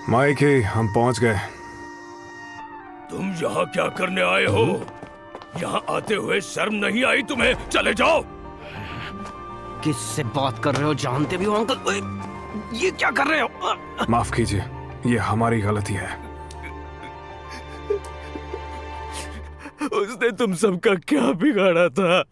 Mikey, हम पहुंच गए। तुम यहाँ क्या करने आए हो? यहाँ आते हुए शर्म नहीं आई तुम्हें? चले जाओ। किससे बात कर रहे हो? जानते भी हो अंकल? ओए, ये क्या कर रहे हो? माफ कीजिए, ये हमारी गलती है। उसने तुम सबका क्या बिगाड़ा था?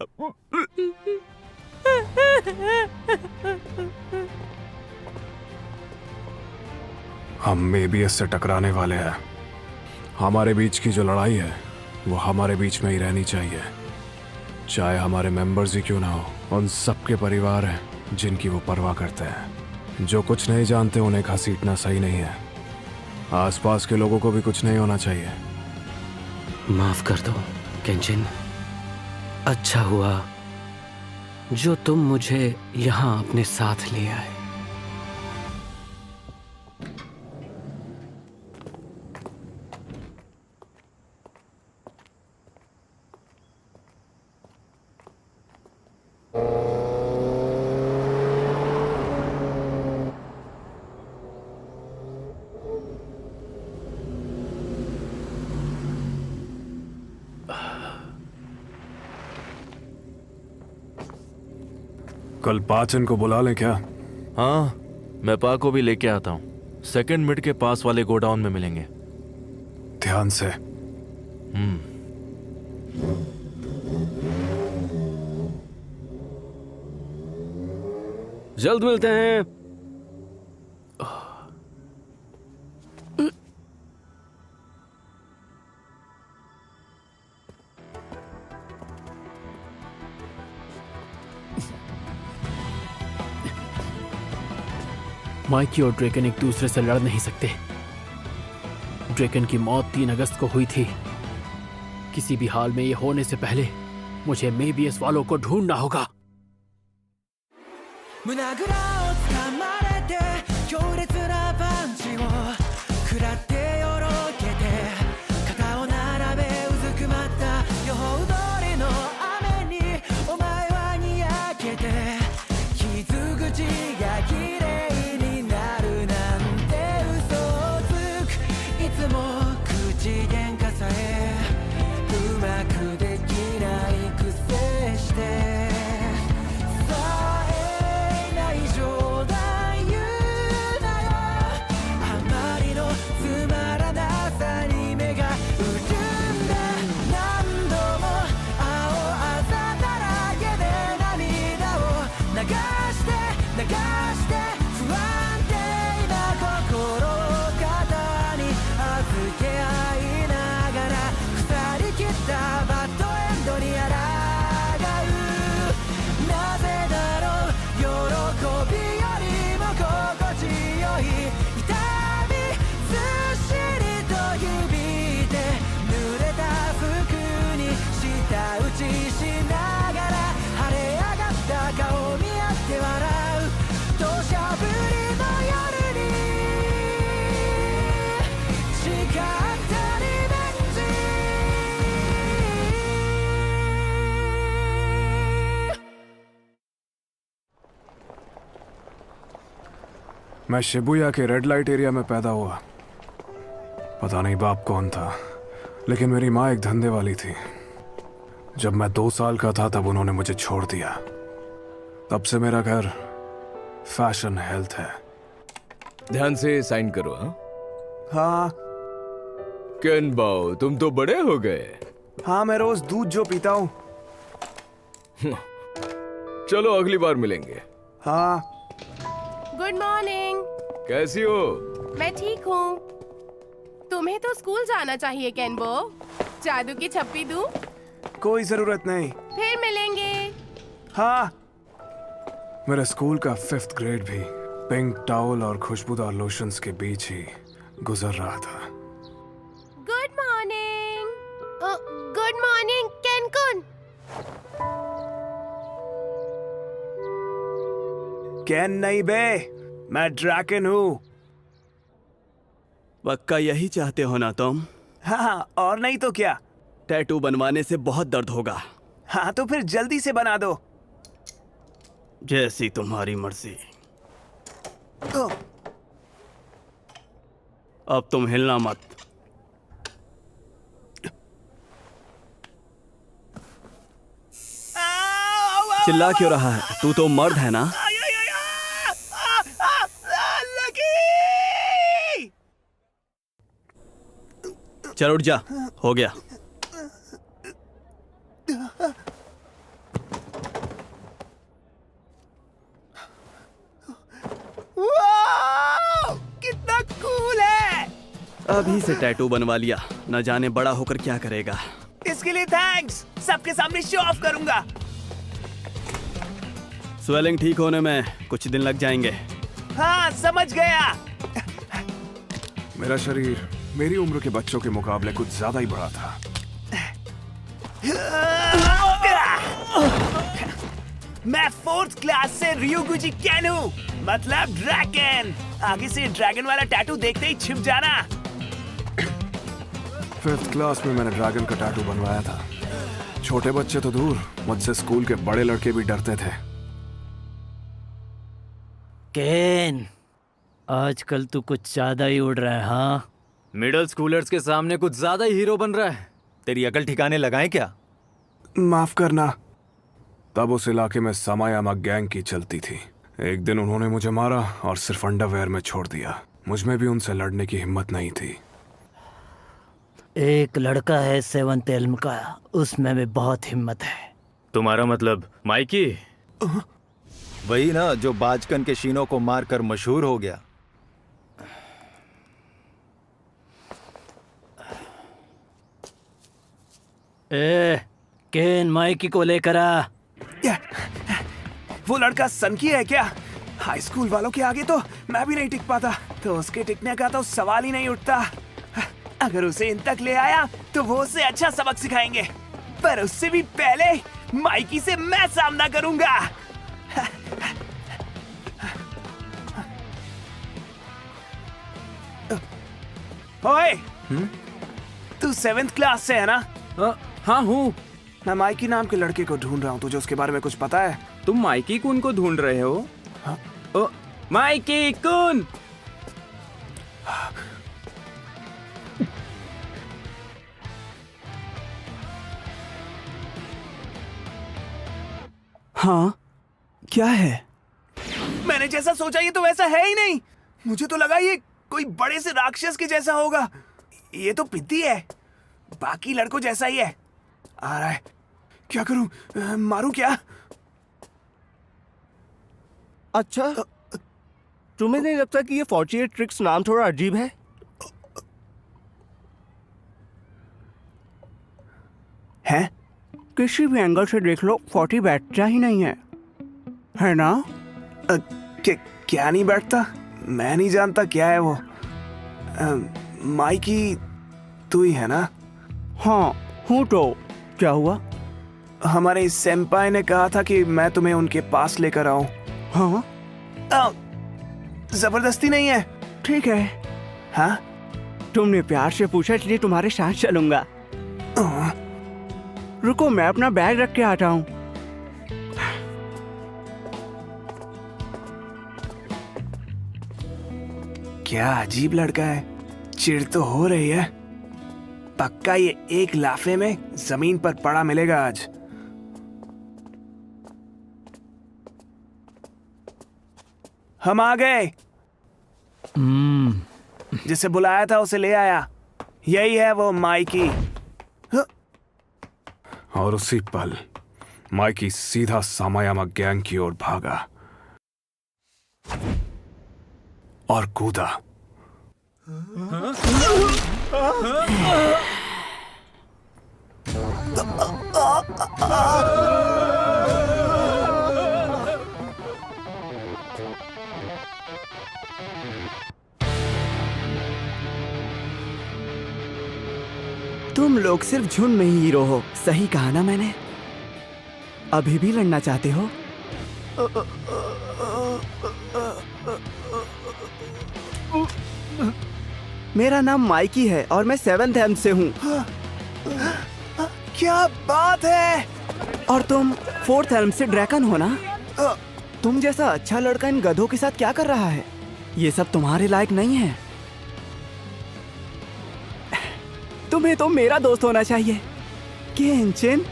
हम मेबीएस से टकराने वाले हैं। हमारे बीच की जो लड़ाई है वो हमारे बीच में ही रहनी चाहिए, चाहे हमारे मेंबर्स ही क्यों ना हो। उन सबके परिवार हैं जिनकी वो परवाह करते हैं। जो कुछ नहीं जानते उन्हें घसीटना सही नहीं है। आसपास के लोगों को भी कुछ नहीं होना चाहिए। माफ कर दो केंजिन। अच्छा हुआ जो तुम मुझे यहाँ अपने साथ ले आए। कल पाचन को बुला लें क्या? हाँ, मैं पा को भी लेके आता हूँ। सेकंड मिड के पास वाले गोडाउन में मिलेंगे। ध्यान से। जल्द मिलते हैं। माइकी और ड्रेकन एक दूसरे से लड़ नहीं सकते। ड्रेकन की मौत 3 अगस्त को हुई थी। किसी भी हाल में ये होने से पहले मुझे मेबीएस वालों को ढूंढना होगा। मैं शिबुया के रेड लाइट एरिया में पैदा हुआ। पता नहीं बाप कौन था, लेकिन मेरी माँ एक धंधे वाली थी। जब मैं 2 साल का था तब उन्होंने मुझे छोड़ दिया। तब से मेरा घर फैशन हेल्थ है। ध्यान से साइन करो। हाँ केनबाओ, तुम तो बड़े हो गए। हाँ, मैं रोज दूध जो पीता हूँ। चलो अगली बार मिलेंगे। हाँ। Good morning. कैसी हो? मैं ठीक हूँ। तुम्हें तो स्कूल जाना चाहिए केनबो। जादू की छप्पी दूँ? कोई जरूरत नहीं। फिर मिलेंगे। हाँ। मेरे स्कूल का 5th ग्रेड भी पिंक टॉवल और खुशबूदार लोशंस के बीच ही गुजर रहा था। Good morning. Good morning Cancun. कैन नहीं बे, मैं ड्रैकन हूँ। पक्का यही चाहते हो ना तुम? हाँ, और नहीं तो क्या। टैटू बनवाने से बहुत दर्द होगा। हाँ तो फिर जल्दी से बना दो। जैसी तुम्हारी मर्जी। अब तुम हिलना मत। चिल्ला क्यों रहा है? तू तो मर्द है ना? चल उठ जा, हो गया। कितना कूल है। अभी से टैटू बनवा लिया, न जाने बड़ा होकर क्या करेगा। इसके लिए थैंक्स। सबके सामने शो ऑफ करूंगा। स्वेलिंग ठीक होने में कुछ दिन लग जाएंगे। हाँ समझ गया। मेरा शरीर मेरी उम्र के बच्चों के मुकाबले कुछ ज्यादा ही बड़ा था। मैं 4th क्लास से रियोगुजी कैन हूँ, मतलब ड्रैगन। आगे से ड्रैगन वाला टैटू देखते ही छिप जाना। 5th क्लास में मैंने ड्रैगन का टैटू बनवाया था। छोटे बच्चे तो दूर, मुझसे स्कूल के बड़े लड़के भी डरते थे। केन, आजकल तू कुछ ज्यादा ही उड़ रहा है। हाँ, मिडिल स्कूलर्स के सामने कुछ ज्यादा ही हीरो बन रहा है। तेरी अकल ठिकाने लगाए क्या? माफ करना। तब उस इलाके में समायामा गैंग की चलती थी। एक दिन उन्होंने मुझे मारा और सिर्फ अंडरवेयर में छोड़ दिया। मुझ में भी उनसे लड़ने की हिम्मत नहीं थी। एक लड़का है 7th इल्म का, उसमें भी बहुत हिम्मत है। तुम्हारा मतलब माइकी? वही ना जो बाजकन के शीनों को मारकर मशहूर हो गया। केन, माइकी को लेकर आ। वो लड़का सनकी है क्या? हाई स्कूल वालों के आगे तो मैं भी नहीं टिक पाता, तो उसके टिकने का तो सवाल ही नहीं उठता। अगर उसे इन तक ले आया तो वो उसे अच्छा सबक सिखाएंगे, पर उससे भी पहले माइकी से मैं सामना करूंगा। ओए, तू 7th क्लास से है ना? हाँ हूँ। मैं माइकी नाम के लड़के को ढूंढ रहा हूँ। तुझे उसके बारे में कुछ पता है? तुम माइकी कुन को ढूंढ रहे हो? हाँ? ओ, माइकी कुन! हाँ, क्या है? मैंने जैसा सोचा ये तो वैसा है ही नहीं। मुझे तो लगा ये कोई बड़े से राक्षस के जैसा होगा। ये तो पिद्दी है, बाकी लड़कों जैसा ही है। आ रहा है, क्या करूं? मारूं क्या? अच्छा, तुम्हें नहीं लगता कि ये 48 ट्रिक्स नाम थोड़ा अजीब है? हैं? किसी भी एंगल से देख लो 40 बैठता ही नहीं है ना? क्या नहीं बैठता? मैं नहीं जानता क्या है वो। माइकी तू ही है ना? हाँ हूँ। तो क्या हुआ? हमारे सेम्पाई ने कहा था कि मैं तुम्हें उनके पास लेकर आऊं। हाँ, जबरदस्ती नहीं है। ठीक है। हाँ, तुमने प्यार से पूछा इसलिए तुम्हारे साथ चलूंगा। रुको, मैं अपना बैग रख के आता हूँ। क्या अजीब लड़का है। चिढ़ तो हो रही है। पक्का ये एक लाफे में जमीन पर पड़ा मिलेगा आज। हम आ गए। जिसे बुलाया था उसे ले आया। यही है वो माइकी। और उसी पल माइकी सीधा समायामा गैंग की ओर भागा और कूदा। तुम लोग सिर्फ झुंड में ही हीरो हो, सही कहा ना मैंने? अभी भी लड़ना चाहते हो? मेरा नाम माइकी है और मैं 7th एम से हूँ। क्या बात है! और तुम 4th एम से ड्रैगन हो ना? तुम जैसा अच्छा लड़का इन गधों के साथ क्या कर रहा है? ये सब तुम्हारे लायक नहीं है। तुम्हें तो मेरा दोस्त होना चाहिए केंचिन।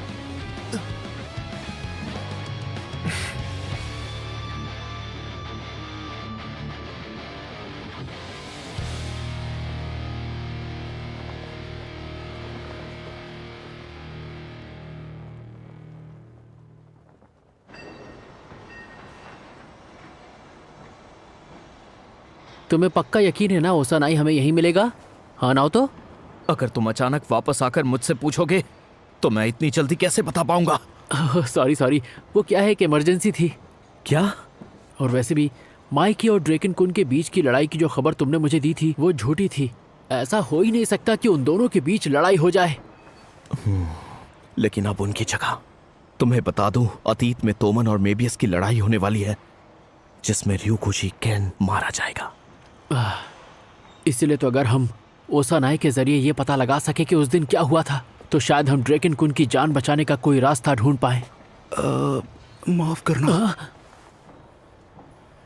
तुम्हें पक्का यकीन है ना ओसानाई हमें यहीं मिलेगा? हाँ ना हो तो? अगर तुम अचानक वापस आकर मुझसे पूछोगे तो मैं इतनी जल्दी कैसे बता पाऊंगा? सॉरी, वो क्या है कि इमरजेंसी थी। क्या? और वैसे भी माइकी और ड्रेकन कुन के बीच की लड़ाई की जो खबर तुमने मुझे दी थी वो झूठी थी। ऐसा हो ही नहीं सकता कि उन दोनों के बीच लड़ाई हो जाए। लेकिन अब उनकी जगह तुम्हें बता दूं, अतीत में तोमन और मेबियस की लड़ाई होने वाली है जिसमें ryuguchi केन मारा जाएगा। इसलिए तो अगर हम ओसानाई के जरिए ये पता लगा सके कि उस दिन क्या हुआ था तो शायद हम ड्रेकन कुन की जान बचाने का कोई रास्ता ढूंढ पाए। माफ करना,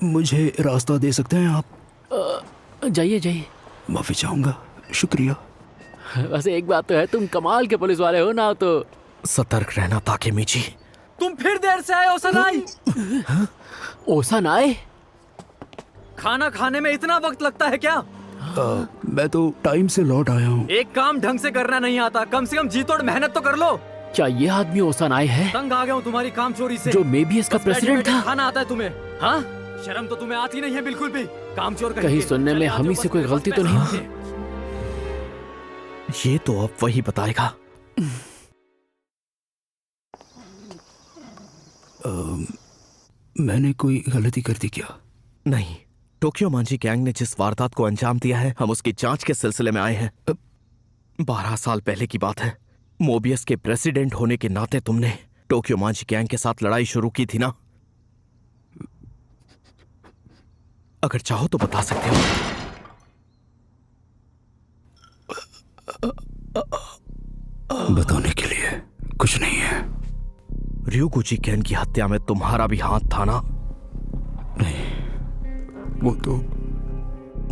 मुझे रास्ता दे सकते हैं आप? जाइए जाइए। माफी चाहूंगा, शुक्रिया। वैसे एक बात तो है, तुम कमाल के पुलिस वाले हो ना। तो सतर्क रहना ताकेमिची। तुम फिर देर से आए ओसानाई। ओसानाई? खाना खाने में इतना वक्त लगता है क्या? मैं तो टाइम से लौट आया हूँ। एक काम ढंग से करना नहीं आता, कम से कम जी तोड़ मेहनत तो कर लो। क्या ये आदमी ओसानाई है? तंग आ गया हूँ तुम्हारी काम चोरी से। जो मेबियस का प्रेसिडेंट था। खाना आता है तुम्हें? हाँ, शर्म तो तुम्हें आती नहीं है बिल्कुल भी। काम चोर कहीं सुनने में हम ही से कोई गलती तो नहीं हुई? ये तो अब वही बताएगा। मैंने कोई गलती कर दी क्या? नहीं, टोक्यो मांझी गैंग ने जिस वारदात को अंजाम दिया है हम उसकी जांच के सिलसिले में आए हैं। 12 साल पहले की बात है। मोबियस के प्रेसिडेंट होने के नाते तुमने टोक्यो मांझी गैंग के साथ लड़ाई शुरू की थी ना? अगर चाहो तो बता सकते हो। बताने के लिए कुछ नहीं है। ryuguchi केन की हत्या में तुम्हारा भी हाथ था ना? नहीं, वो तो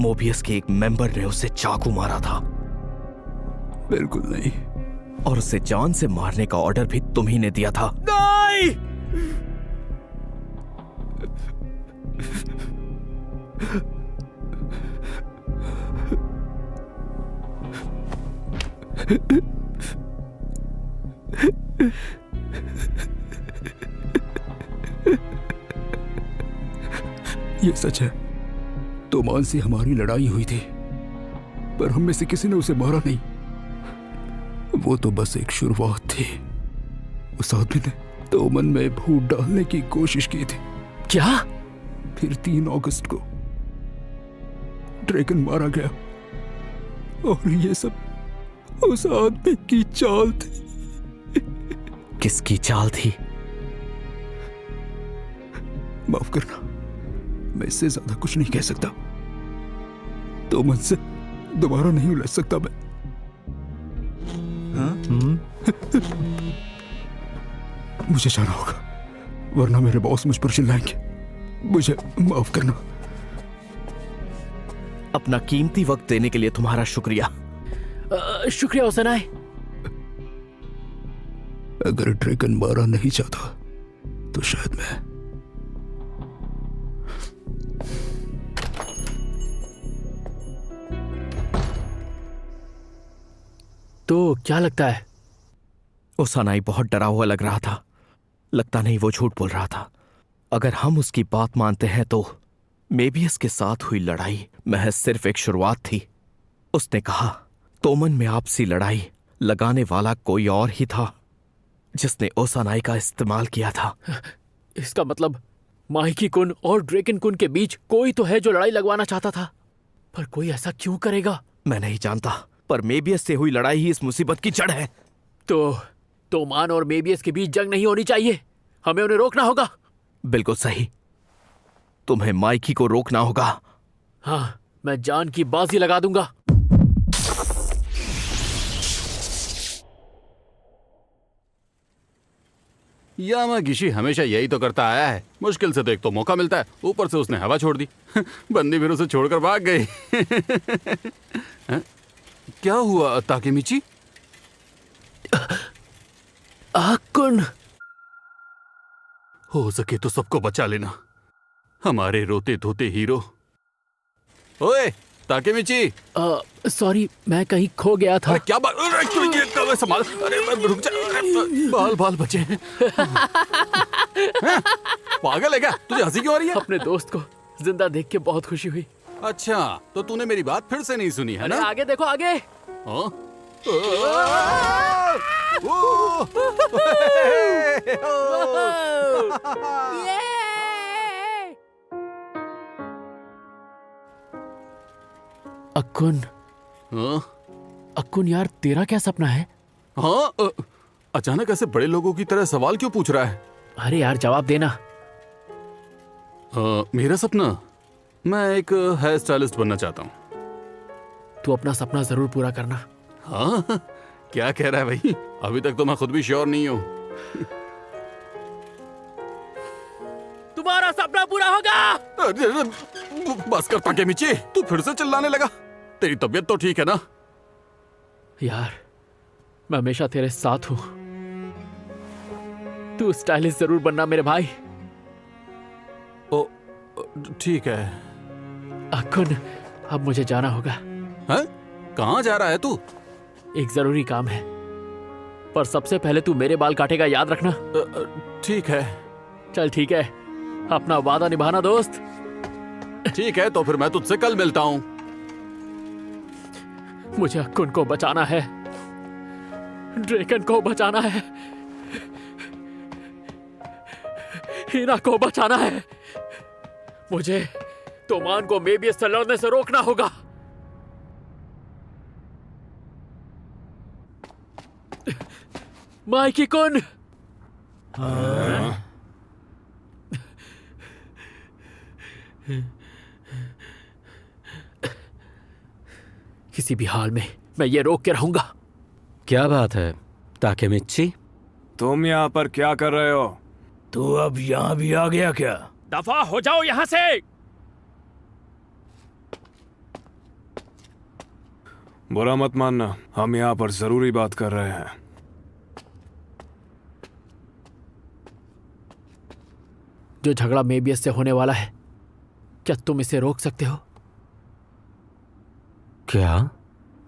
मोबियस के एक मेंबर ने उसे चाकू मारा था। बिल्कुल नहीं। और उसे जान से मारने का ऑर्डर भी तुम ही ने दिया था। नहीं! ये सच है, तोमान से हमारी लड़ाई हुई थी, पर हम में से किसी ने उसे मारा नहीं। वो तो बस एक शुरुआत थी। उस आदमी ने तोमन में भूत डालने की कोशिश की थी। क्या? फिर 3 अगस्त को ड्रैगन मारा गया और ये सब उस आदमी की चाल थी। किसकी चाल थी? माफ करना, मैं इससे ज्यादा कुछ नहीं कह सकता। तोमन से दोबारा नहीं उलझ सकता मैं। मुझे जाना होगा, वरना मेरे बॉस मुझ पर चिल्लाएंगे। मुझे माफ करना। अपना कीमती वक्त देने के लिए तुम्हारा शुक्रिया। शुक्रिया ओसानाई। अगर ड्रैगन मारा नहीं चाहता तो शायद मैं तो क्या लगता है? ओसानाई बहुत डरा हुआ लग रहा था। लगता नहीं वो झूठ बोल रहा था। अगर हम उसकी बात मानते हैं तो मेबियस के साथ हुई लड़ाई महज सिर्फ एक शुरुआत थी। उसने कहा तोमन में आपसी लड़ाई लगाने वाला कोई और ही था जिसने ओसानाई का इस्तेमाल किया था। इसका मतलब माइकी कुन और ड्रैगन कुन के बीच कोई तो है जो लड़ाई लगवाना चाहता था, पर कोई ऐसा क्यों करेगा? मैं नहीं जानता, पर मेबियस से हुई लड़ाई ही इस मुसीबत की जड़ है। तो तोमान और मेबियस के बीच जंग नहीं होनी चाहिए। हमें उन्हें रोकना होगा। बिल्कुल सही, तुम्हें माइकी को रोकना होगा। हाँ, मैं जान की बाजी लगा दूंगा। यामागिशी हमेशा यही तो करता आया है। मुश्किल से तो एक तो मौका मिलता है, ऊपर से उसने हवा छोड़ दी। बंदी फिर उसे छोड़कर भाग गई। क्या हुआ ताकेमिची? आकुन, हो सके तो सबको बचा लेना, हमारे रोते धोते हीरो। ओए ताकेमिची। सॉरी, मैं कहीं खो गया था। अरे क्या बात, अरे क्यों ये कब संभाल, अरे रुक जा, अरे बाल बाल बचे हैं। हैं? पागल है क्या, तुझे हंसी क्यों आ रही है? अपने दोस्त को जिंदा देख के बहुत खुशी हुई। अच्छा, तो तूने मेरी बात फिर से नहीं सुनी है ना? आगे देखो, आगे। हाँ? अकुन, अकुन यार, तेरा क्या सपना है? हाँ, अचानक ऐसे बड़े लोगों की तरह सवाल क्यों पूछ रहा है? अरे यार, जवाब देना। मेरा सपना, मैं एक हेयर स्टाइलिस्ट बनना चाहता हूँ। तू अपना सपना जरूर पूरा करना। हाँ, क्या कह रहा है भाई? अभी तक तो मैं खुद भी श्योर नहीं हूँ। तुम्हारा सपना पूरा होगा। बस कर ताकेमिची, तू फिर से चिल्लाने लगा। तेरी तबीयत तो ठीक है ना? यार, मैं हमेशा तेरे साथ हूं। तू स्टाइलिस्ट जरूर बनना मेरे भाई। ओ, ठीक है। अकुन, अब मुझे जाना होगा। हैं? कहाँ जा रहा है तू? एक जरूरी काम है, पर सबसे पहले तू मेरे बाल काटेगा, याद रखना। ठीक है। चल ठीक है, अपना वादा निभाना दोस्त। ठीक है, तो फिर मैं तुझसे कल मिलता हूँ। मुझे अकुन को बचाना है, ड्रेकन को बचाना है, हीना को बचाना है। मुझे तोमान को मेबियस से लड़ने से रोकना होगा। माइकी कुन, किसी भी हाल में मैं ये रोक के रहूंगा। क्या बात है ताकेमिची? तुम यहाँ पर क्या कर रहे हो? तू अब यहाँ भी आ गया क्या? दफा हो जाओ यहाँ से। बुरा मत मानना, हम यहाँ पर जरूरी बात कर रहे हैं। जो झगड़ा मेबियस से होने वाला है, क्या तुम इसे रोक सकते हो? क्या?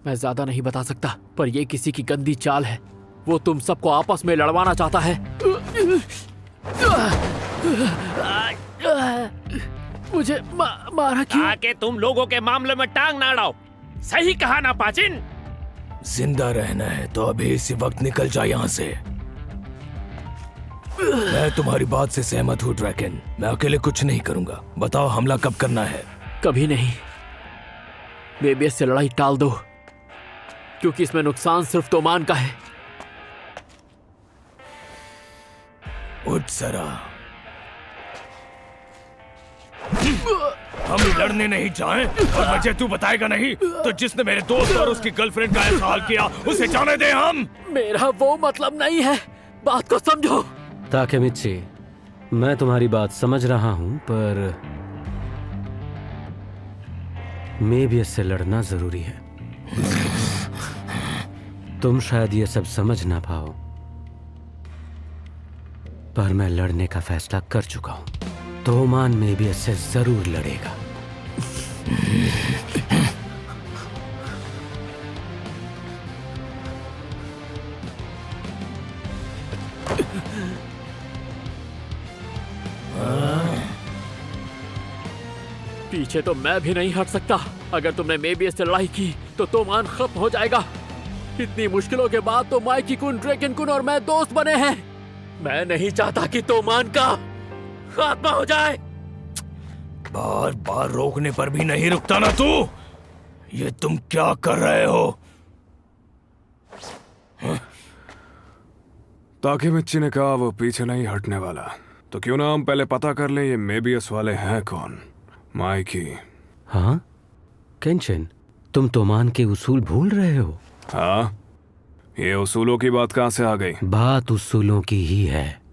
मैं ज्यादा नहीं बता सकता, पर यह किसी की गंदी चाल है। वो तुम सबको आपस में लड़वाना चाहता है। मुझे मारा क्यों? आके तुम लोगों के मामले में टांग ना अड़ाओ। सही कहा ना पाचिन? जिंदा रहना है तो अभी इसी वक्त निकल जा यहाँ से। मैं तुम्हारी बात से सहमत हूँ ड्रैकन। मैं अकेले कुछ नहीं करूंगा। बताओ हमला कब करना है? कभी नहीं। मेबियस से लड़ाई टाल दो, क्योंकि इसमें नुकसान सिर्फ तोमान का है। उठ सरा, हम लड़ने नहीं चाहें और मुझे तू बताएगा नहीं तो जिसने मेरे दोस्त और उसकी गर्लफ्रेंड का ऐसा हाल किया उसे जाने दे हम। मेरा वो मतलब नहीं है, बात को समझो। ताकेमिची, मैं तुम्हारी बात समझ रहा हूं, पर मेबियस से लड़ना जरूरी है। तुम शायद ये सब समझ ना पाओ, पर मैं लड़ने का फैसला कर चुका हूं। तोमान मेबियस से जरूर लड़ेगा। पीछे तो मैं भी नहीं हट सकता। अगर तुमने मेबियस से लड़ाई की तो तोमान खत्म हो जाएगा। इतनी मुश्किलों के बाद तो माइकी कुन, ड्रैकन कुन और मैं दोस्त बने हैं। मैं नहीं चाहता कि तोमान का खात्मा हो जाए। बार बार रोकने पर भी नहीं रुकता ना तू। ये तुम क्या कर रहे हो? ताकेमिची ने कहा वो पीछे नहीं हटने वाला, तो क्यों ना हम पहले पता कर लें ये मेबियस वाले हैं कौन। माइकी। हाँ केंचिन, तुम तोमान के उसूल भूल रहे हो? हाँ, ये उसूलों की बात कहाँ से आ गई? बात उसूलों की ही है।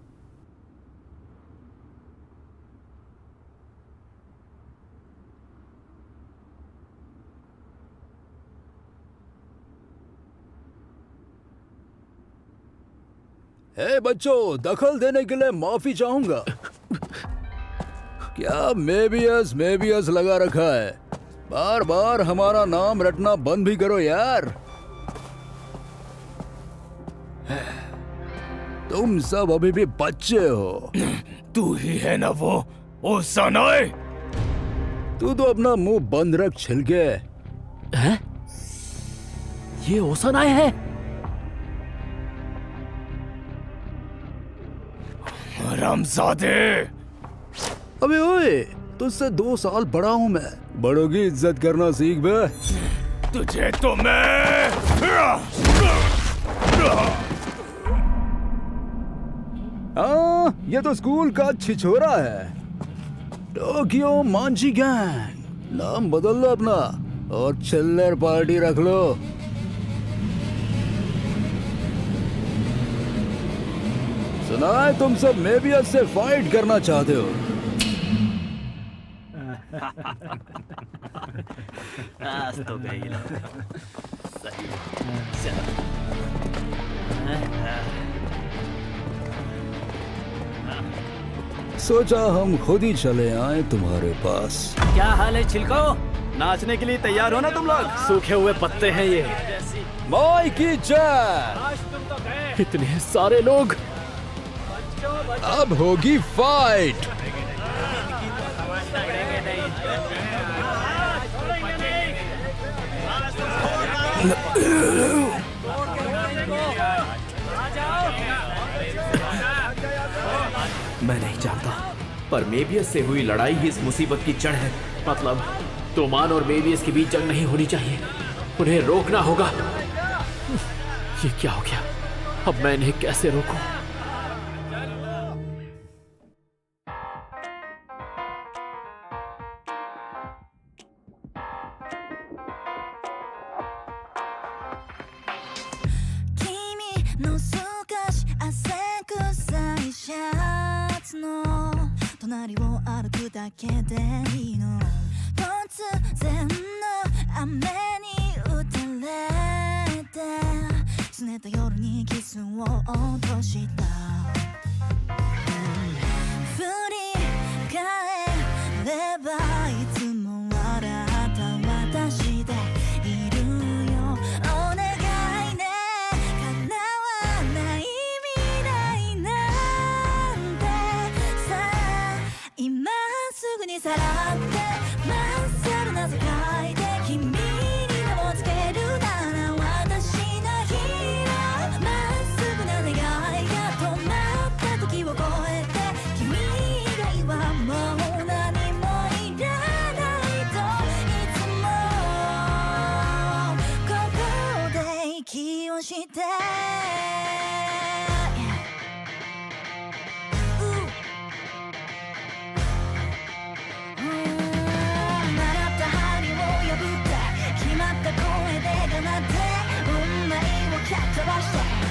हे बच्चों, दखल देने के लिए माफी चाहूंगा। क्या मेबियस लगा रखा है? बार बार हमारा नाम रटना बंद भी करो यार। तुम सब अभी भी बच्चे हो। तू ही है ना वो ओसानाए? तू तो अपना मुंह बंद रख छिलके। हैं? ये ओसानाए है? हरामजादे! अबे ओए, तुझसे 2 साल बड़ा हूं मैं। बड़ों की इज्जत करना सीख बे। तुझे तो मैं हाँ, ये तो स्कूल का छिछोरा है। Tokyo Manji gang. नाम बदल लो अपना और चिल्लर पार्टी रख लो। सुना है तुम सब मेबियस से फाइट करना चाहते हो। आज तो गई सही। सोचा हम खुद ही चले आए तुम्हारे पास। क्या हाल है छिलको? नाचने के लिए तैयार हो ना तुम लोग? सूखे हुए पत्ते हैं ये। माई की जय। इतने सारे लोग। अब होगी फाइट। मैं नहीं जानता, पर मेबियस से हुई लड़ाई ही इस मुसीबत की जड़ है। मतलब तूमान और मेबियस के बीच जंग नहीं होनी चाहिए, उन्हें रोकना होगा। ये क्या हो गया? अब मैं इन्हें कैसे रोकूं? Catch